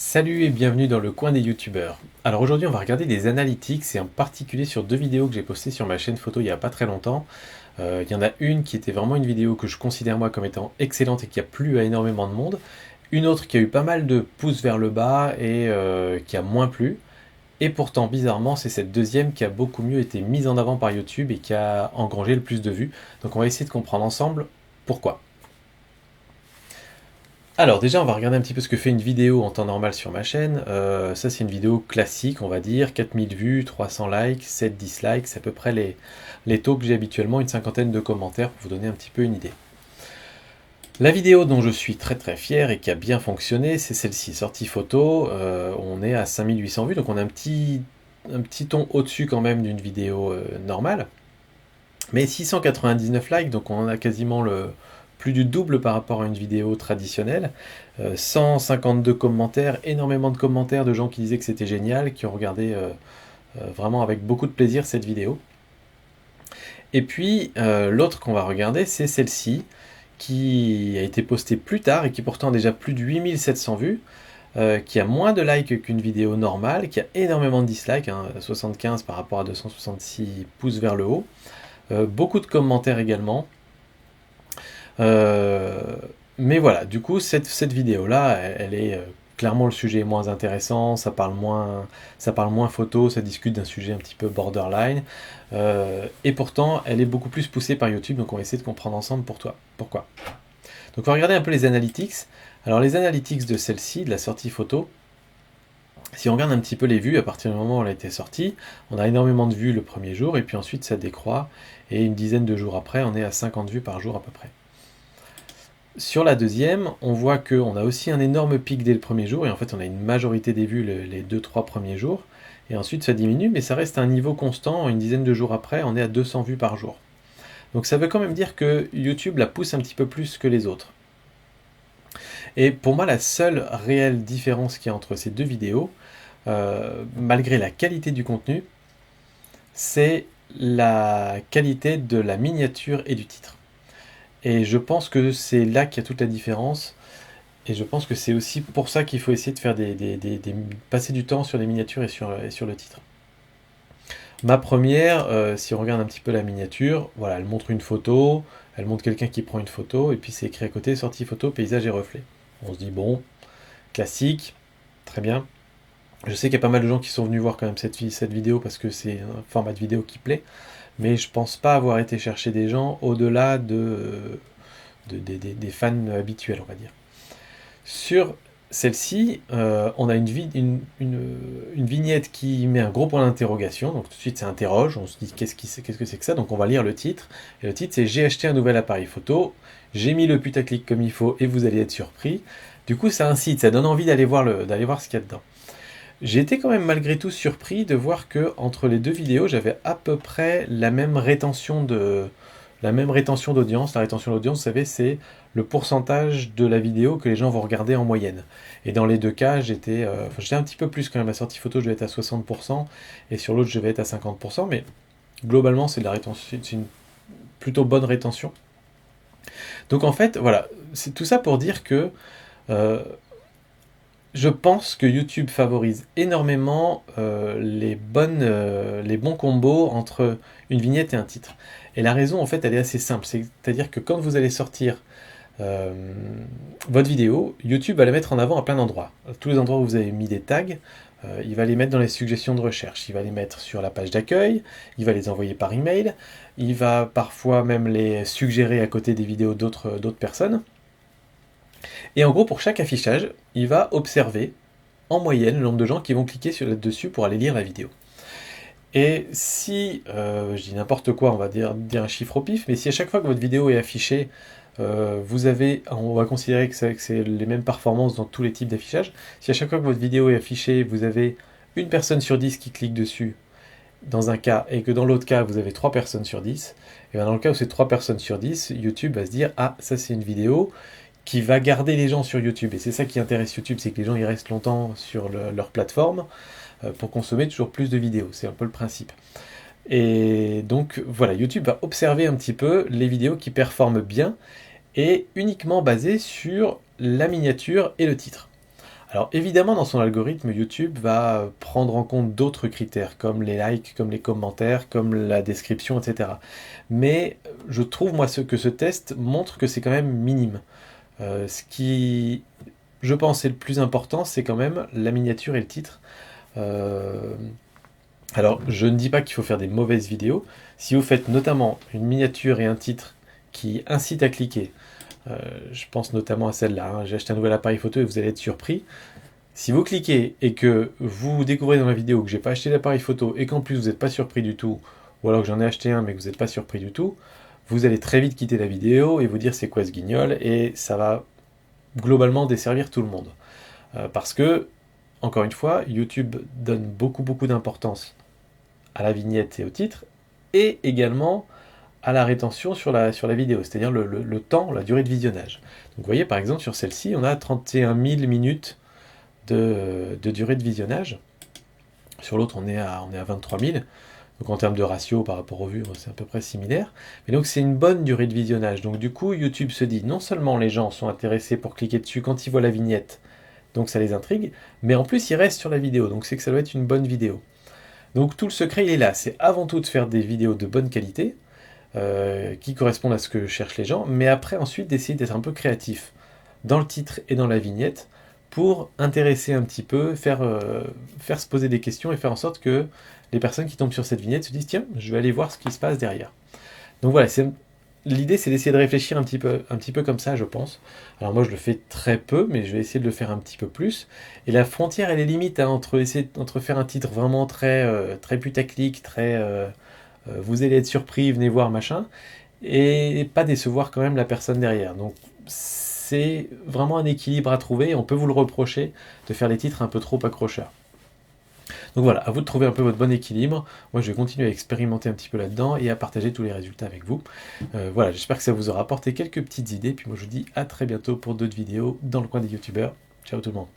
Salut et bienvenue dans le coin des youtubeurs. Alors aujourd'hui on va regarder des analytics et en particulier sur deux vidéos que j'ai postées sur ma chaîne photo il n'y a pas très longtemps. Il y en a une qui était vraiment une vidéo que je considère moi comme étant excellente et qui a plu à énormément de monde. Une autre qui a eu pas mal de pouces vers le bas et qui a moins plu. Et pourtant bizarrement c'est cette deuxième qui a beaucoup mieux été mise en avant par YouTube et qui a engrangé le plus de vues. Donc on va essayer de comprendre ensemble pourquoi. Alors déjà, on va regarder un petit peu ce que fait une vidéo en temps normal sur ma chaîne. Ça, c'est une vidéo classique, on va dire, 4000 vues, 300 likes, 7 dislikes, c'est à peu près les taux que j'ai habituellement, une cinquantaine de commentaires pour vous donner un petit peu une idée. La vidéo dont je suis très très fier et qui a bien fonctionné, c'est celle-ci, sortie photo. On est à 5800 vues, donc on a un petit ton au-dessus quand même d'une vidéo normale. Mais 699 likes, donc on a quasiment plus du double par rapport à une vidéo traditionnelle. 152 commentaires, énormément de commentaires de gens qui disaient que c'était génial, qui ont regardé vraiment avec beaucoup de plaisir cette vidéo. Et puis l'autre qu'on va regarder, c'est celle-ci, qui a été postée plus tard et qui pourtant a déjà plus de 8700 vues, qui a moins de likes qu'une vidéo normale, qui a énormément de dislikes, 75 par rapport à 266 pouces vers le haut. Beaucoup de commentaires également. Euh, mais voilà, du coup, cette vidéo-là, elle est clairement le sujet est moins intéressant, ça parle moins photo, ça discute d'un sujet un petit peu borderline, et pourtant, elle est beaucoup plus poussée par YouTube, donc on va essayer de comprendre ensemble pourquoi. Donc on va regarder un peu les analytics. Alors les analytics de celle-ci, de la sortie photo, si on regarde un petit peu les vues, à partir du moment où elle a été sortie, on a énormément de vues le premier jour, et puis ensuite ça décroît, et une dizaine de jours après, on est à 50 vues par jour à peu près. Sur la deuxième, on voit qu'on a aussi un énorme pic dès le premier jour, et en fait on a une majorité des vues les 2-3 premiers jours, et ensuite ça diminue, mais ça reste à un niveau constant, une dizaine de jours après, on est à 200 vues par jour. Donc ça veut quand même dire que YouTube la pousse un petit peu plus que les autres. Et pour moi, la seule réelle différence qu'il y a entre ces deux vidéos, malgré la qualité du contenu, c'est la qualité de la miniature et du titre. Et je pense que c'est là qu'il y a toute la différence. Et je pense que c'est aussi pour ça qu'il faut essayer de faire passer du temps sur les miniatures et sur le titre. Ma première, si on regarde un petit peu la miniature, voilà, elle montre une photo, elle montre quelqu'un qui prend une photo, et puis c'est écrit à côté, sortie photo, paysage et reflet. On se dit, bon, classique, très bien. Je sais qu'il y a pas mal de gens qui sont venus voir quand même cette vidéo parce que c'est un format de vidéo qui plaît, mais je pense pas avoir été chercher des gens au-delà des fans habituels, on va dire. Sur celle-ci, on a une vignette qui met un gros point d'interrogation, donc tout de suite ça interroge, on se dit qu'est-ce que c'est que ça, donc on va lire le titre, et le titre c'est «J'ai acheté un nouvel appareil photo, j'ai mis le putaclic comme il faut et vous allez être surpris». Du coup ça incite, ça donne envie d'aller voir ce qu'il y a dedans. J'ai été quand même malgré tout surpris de voir que entre les deux vidéos, j'avais à peu près la même rétention d'audience. La rétention d'audience, vous savez, c'est le pourcentage de la vidéo que les gens vont regarder en moyenne. Et dans les deux cas, j'étais un petit peu plus quand même. La sortie photo, je vais être à 60%, et sur l'autre, je vais être à 50%, mais globalement, c'est de la rétention, c'est une plutôt bonne rétention. Donc en fait, voilà, c'est tout ça pour dire que euh, je pense que YouTube favorise énormément les bons combos entre une vignette et un titre. Et la raison, en fait, elle est assez simple. C'est-à-dire que quand vous allez sortir euh, votre vidéo, YouTube va la mettre en avant à plein d'endroits. Tous les endroits où vous avez mis des tags, il va les mettre dans les suggestions de recherche. Il va les mettre sur la page d'accueil, il va les envoyer par email, il va parfois même les suggérer à côté des vidéos d'autres personnes. Et en gros, pour chaque affichage, il va observer en moyenne le nombre de gens qui vont cliquer là-dessus pour aller lire la vidéo. Et si, je dis n'importe quoi, on va dire un chiffre au pif, mais si à chaque fois que votre vidéo est affichée, on va considérer que c'est les mêmes performances dans tous les types d'affichage, si à chaque fois que votre vidéo est affichée, vous avez une personne sur 10 qui clique dessus, dans un cas, et que dans l'autre cas, vous avez 3 personnes sur 10, et bien dans le cas où c'est 3 personnes sur 10, YouTube va se dire, ah, ça c'est une vidéo qui va garder les gens sur YouTube. Et c'est ça qui intéresse YouTube, c'est que les gens y restent longtemps sur leur plateforme pour consommer toujours plus de vidéos. C'est un peu le principe. Et donc voilà, YouTube va observer un petit peu les vidéos qui performent bien et uniquement basées sur la miniature et le titre. Alors évidemment, dans son algorithme, YouTube va prendre en compte d'autres critères, comme les likes, comme les commentaires, comme la description, etc. Mais je trouve, moi, que ce test montre que c'est quand même minime. Ce qui, je pense, est le plus important, c'est quand même la miniature et le titre. Euh, alors, je ne dis pas qu'il faut faire des mauvaises vidéos. Si vous faites notamment une miniature et un titre qui incitent à cliquer, je pense notamment à celle-là, hein, j'ai acheté un nouvel appareil photo et vous allez être surpris. Si vous cliquez et que vous découvrez dans la vidéo que j'ai pas acheté d'appareil photo et qu'en plus vous n'êtes pas surpris du tout, ou alors que j'en ai acheté un mais que vous n'êtes pas surpris du tout, vous allez très vite quitter la vidéo et vous dire c'est quoi ce guignol, et ça va globalement desservir tout le monde. Parce que, encore une fois, YouTube donne beaucoup d'importance à la vignette et au titre, et également à la rétention sur la vidéo, c'est-à-dire le temps, la durée de visionnage. Donc vous voyez par exemple sur celle-ci, on a 31 000 minutes de durée de visionnage. Sur l'autre, on est à 23 000. Donc en termes de ratio par rapport aux vues, c'est à peu près similaire. Mais donc c'est une bonne durée de visionnage. Donc du coup, YouTube se dit, non seulement les gens sont intéressés pour cliquer dessus quand ils voient la vignette, donc ça les intrigue, mais en plus ils restent sur la vidéo, donc c'est que ça doit être une bonne vidéo. Donc tout le secret, il est là. C'est avant tout de faire des vidéos de bonne qualité, qui correspondent à ce que cherchent les gens, mais après ensuite d'essayer d'être un peu créatif dans le titre et dans la vignette pour intéresser un petit peu, faire se poser des questions et faire en sorte que les personnes qui tombent sur cette vignette se disent tiens, je vais aller voir ce qui se passe derrière. Donc voilà, l'idée c'est d'essayer de réfléchir un petit peu comme ça, je pense. Alors moi je le fais très peu, mais je vais essayer de le faire un petit peu plus. Et la frontière elle est limite hein, entre faire un titre vraiment très putaclic, vous allez être surpris, venez voir machin, et pas décevoir quand même la personne derrière. Donc c'est vraiment un équilibre à trouver, et on peut vous le reprocher de faire les titres un peu trop accrocheurs. Donc voilà, à vous de trouver un peu votre bon équilibre. Moi, je vais continuer à expérimenter un petit peu là-dedans et à partager tous les résultats avec vous. Voilà, j'espère que ça vous aura apporté quelques petites idées. Puis moi, je vous dis à très bientôt pour d'autres vidéos dans le coin des youtubeurs. Ciao tout le monde.